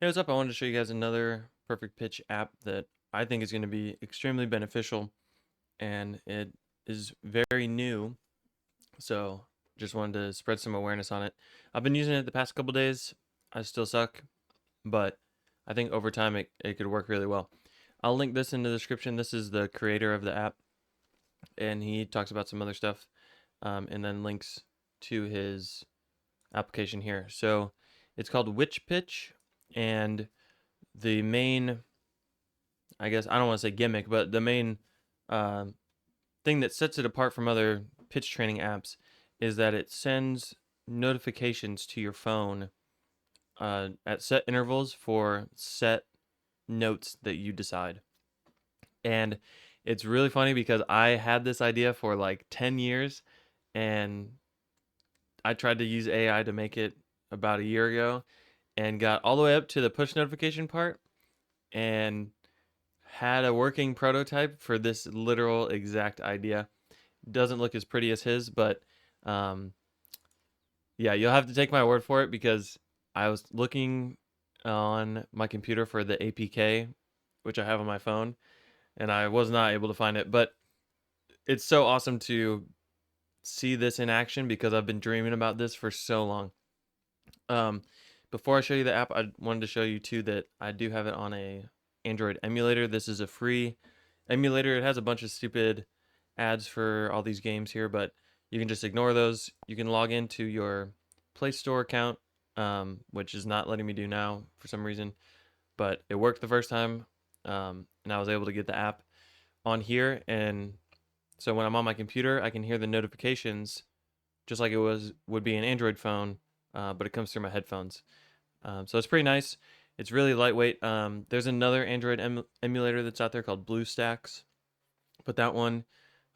Hey, what's up? I wanted to show you guys another Perfect Pitch app that I think is going to be extremely beneficial, and it is very new. So just wanted to spread some awareness on it. I've been using it the past couple days. I still suck, but I think over time it could work really well. I'll link this in the description. This is the creator of the app, and he talks about some other stuff, and then links to his application here. So it's called WhichPitch, and the main, I guess I don't want to say gimmick, but the main um thing that sets it apart from other pitch training apps is that it sends notifications to your phone at set intervals for set notes that you decide. And it's really funny because I had this idea for like 10 years, and I tried to use AI to make it about a year ago and got all the way up to the push notification part and had a working prototype for this literal exact idea. Doesn't look as pretty as his, but um, yeah, you'll have to take my word for it because I was looking on my computer for the APK, which I have on my phone, and I was not able to find it. But it's so awesome to see this in action because I've been dreaming about this for so long. Um, Before I show you the app, I wanted to show you too that I do have it on a Android emulator. This is a free emulator. It has a bunch of stupid ads for all these games here, but you can just ignore those. You can log into your Play Store account, which is not letting me do now for some reason, but it worked the first time, and I was able to get the app on here. And so when I'm on my computer, I can hear the notifications just like it would be an Android phone, but it comes through my headphones. So it's pretty nice. It's really lightweight. There's another Android emulator that's out there called BlueStacks, but that one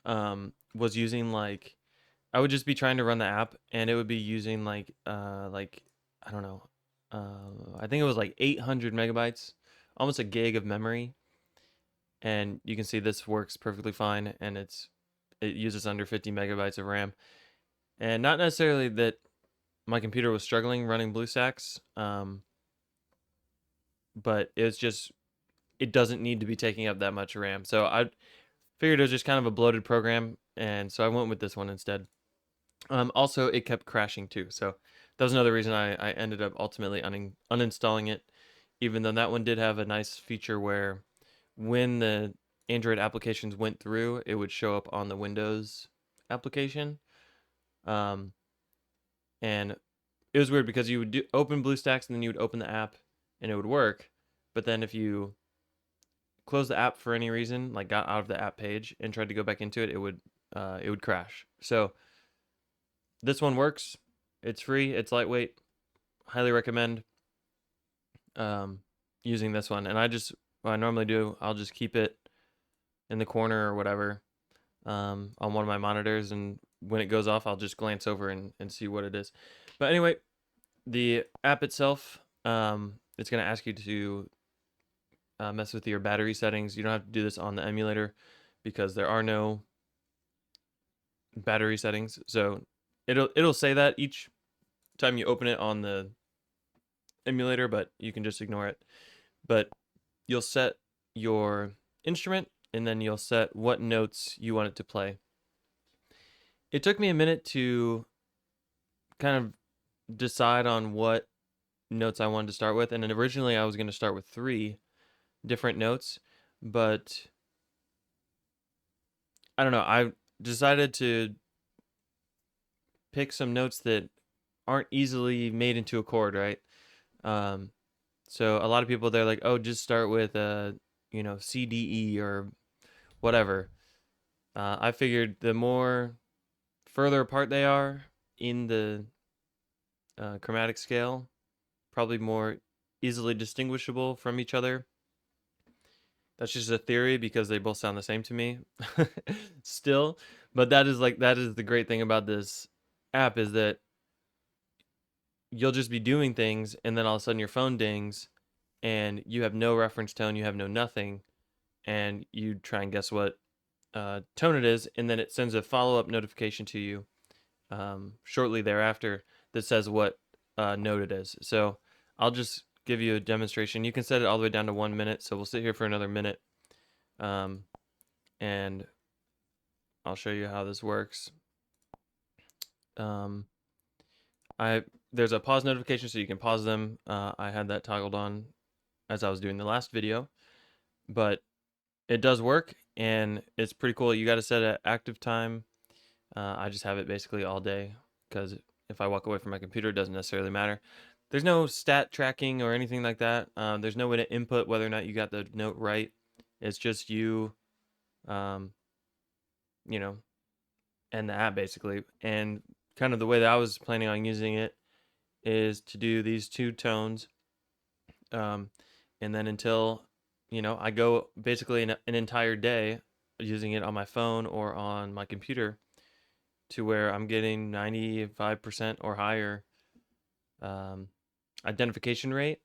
was using like I would just be trying to run the app, and it would be using like I don't know, I think it was like 800 megabytes, almost a gig of memory, and you can see this works perfectly fine, and it uses under 50 megabytes of RAM, and not necessarily that my computer was struggling running BlueStacks, but it's just it doesn't need to be taking up that much RAM. So I figured it was just kind of a bloated program, and so I went with this one instead. Also, it kept crashing too, so that was another reason I ended up ultimately uninstalling it. Even though that one did have a nice feature where when the Android applications went through, it would show up on the Windows application. Um, and it was weird because you would open BlueStacks and then you would open the app and it would work. But then if you close the app for any reason, like got out of the app page and tried to go back into it, it would crash. So this one works. It's free. It's lightweight. Highly recommend um, using this one. And what I normally do, I'll just keep it in the corner or whatever on one of my monitors. And when it goes off, I'll just glance over and see what it is. But anyway, the app itself, it's going to ask you to mess with your battery settings. You don't have to do this on the emulator because there are no battery settings. So it'll say that each time you open it on the emulator, but you can just ignore it. But you'll set your instrument and then you'll set what notes you want it to play. It took me a minute to kind of decide on what notes I wanted to start with, and then originally I was going to start with 3 different notes, but I don't know. I decided to pick some notes that aren't easily made into a chord, right? Um, so a lot of people they're like, oh, just start with C D E or whatever. I figured the more further apart they are in the chromatic scale, probably more easily distinguishable from each other. That's just a theory because they both sound the same to me still. But that is the great thing about this app is that you'll just be doing things and then all of a sudden your phone dings and you have no reference tone, you have no nothing, and you try and guess what tone it is, and then it sends a follow up notification to you shortly thereafter that says what note it is. So I'll just give you a demonstration. You can set it all the way down to 1 minute, so we'll sit here for another minute, and I'll show you how this works. Um, there's a pause notification, so you can pause them. I had that toggled on as I was doing the last video, but it does work, and it's pretty cool. You got to set an active time. I just have it basically all day, because if I walk away from my computer, it doesn't necessarily matter. There's no stat tracking or anything like that. There's no way to input whether or not you got the note right. It's just you, um, you know, and the app basically. And kind of the way that I was planning on using it is to do these 2 tones, and then until I go basically an entire day using it on my phone or on my computer to where I'm getting 95% or higher um, identification rate.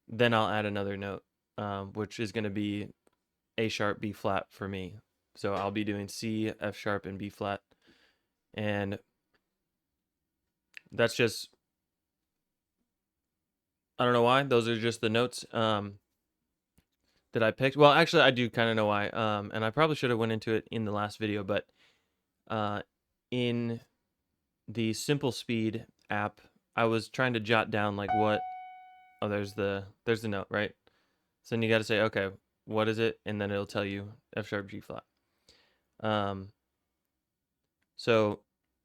Then I'll add another note, which is going to be A sharp, B flat for me. So I'll be doing C, F sharp, and B flat. And that's just, I don't know why. Those are just the notes that I picked. Well, actually, I do kind of know why. And I probably should have went into it in the last video, but in the Simple Speed app, I was trying to jot down like what. Oh, there's the note, right? So then you got to say, okay, what is it? And then it'll tell you F sharp, G flat. So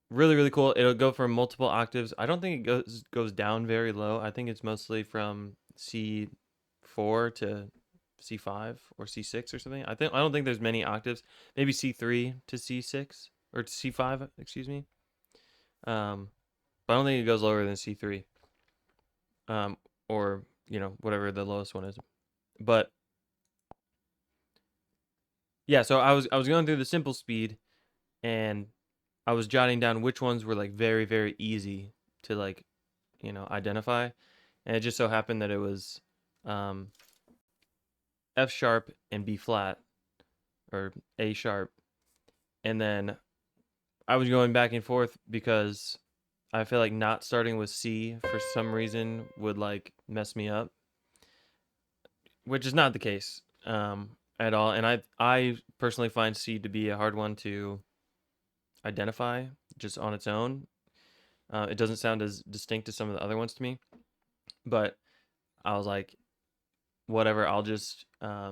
really, really cool. It'll go from multiple octaves. I don't think it goes down very low. I think it's mostly from C4 to C5 or C6 or something. I don't think there's many octaves. Maybe C3 to C6 or to C5, excuse me. But I don't think it goes lower than C3. Or whatever the lowest one is. But yeah, so I was going through the Simple Speed, and I was jotting down which ones were like very, very easy to like identify, and it just so happened that it was F sharp and B flat, or A sharp. And then I was going back and forth because I feel like not starting with C for some reason would like mess me up, which is not the case at all. And I personally find C to be a hard one to identify just on its own. It doesn't sound as distinct as some of the other ones to me, but I was like, whatever, I'll just try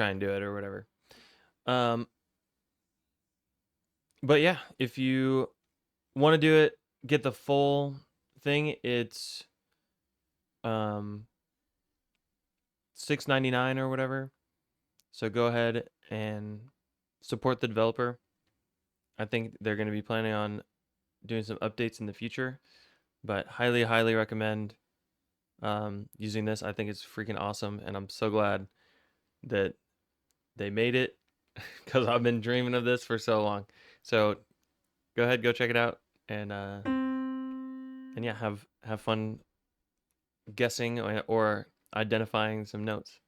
and do it or whatever. But yeah, if you want to do it, get the full thing, it's $6.99 or whatever. So go ahead and support the developer. I think they're going to be planning on doing some updates in the future, but highly, highly recommend using this. I think it's freaking awesome, and I'm so glad that they made it because I've been dreaming of this for so long. So go ahead, go check it out, and yeah, have fun guessing or identifying some notes.